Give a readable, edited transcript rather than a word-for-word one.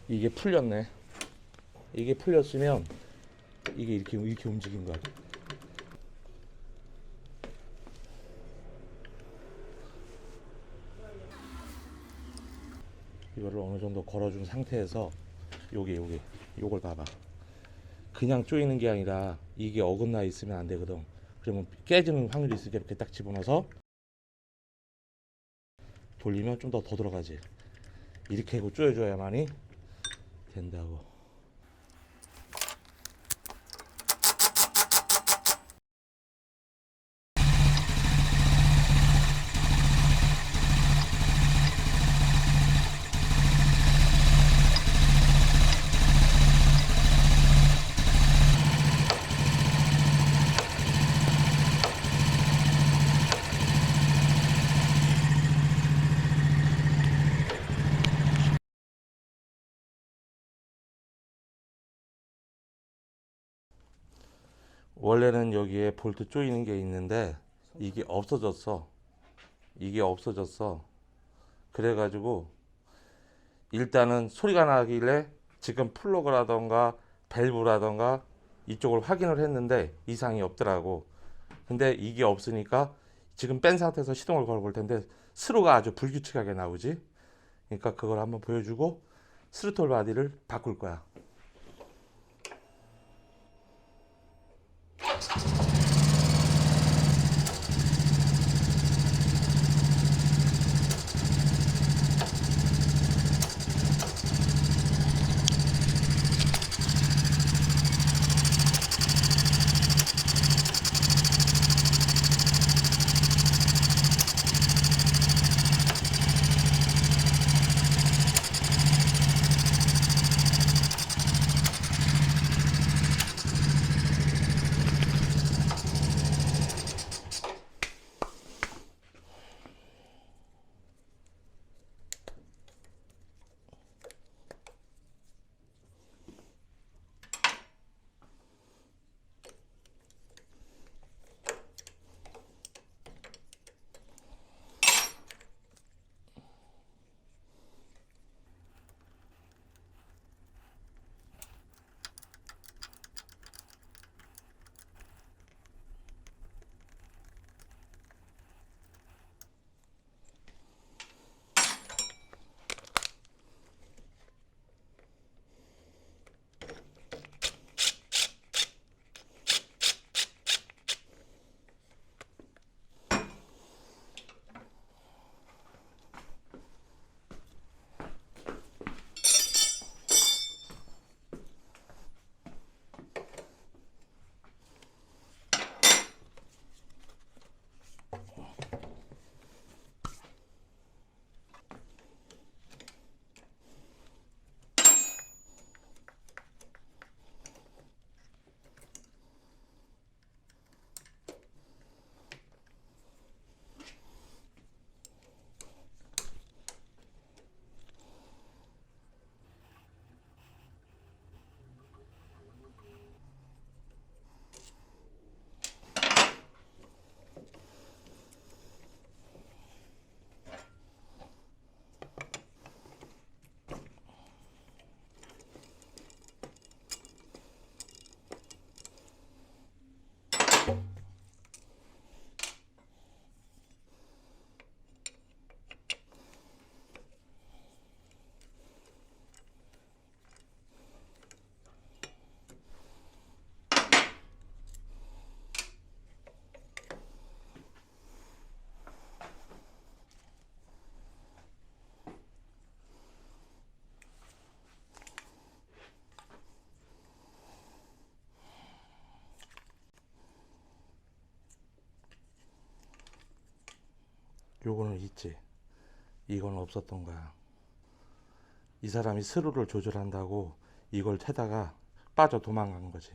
이게 풀렸네. 이게 풀렸으면 이게 이렇게 움직인 거야. 이거를 어느 정도 걸어준 상태에서 요걸 봐봐. 그냥 조이는 게 아니라 이게 어긋나 있으면 안 되거든. 그러면 깨지는 확률이 있으니까 이렇게 딱 집어넣어서 돌리면 좀 더 들어가지. 이렇게 하고 조여줘야만이 된다고. 원래는 여기에 볼트 조이는 게 있는데 이게 없어졌어. 이게 없어졌어. 그래가지고 일단은 소리가 나길래 지금 플러그라던가 밸브라던가 이쪽을 확인을 했는데 이상이 없더라고. 근데 이게 없으니까 지금 뺀 상태에서 시동을 걸어볼 텐데 스로가 아주 불규칙하게 나오지. 그러니까 그걸 한번 보여주고 스루톨 바디를 바꿀 거야. 요거는 있지. 이건 없었던 거야. 이 사람이 스로를 조절한다고 이걸 태다가 빠져 도망간 거지.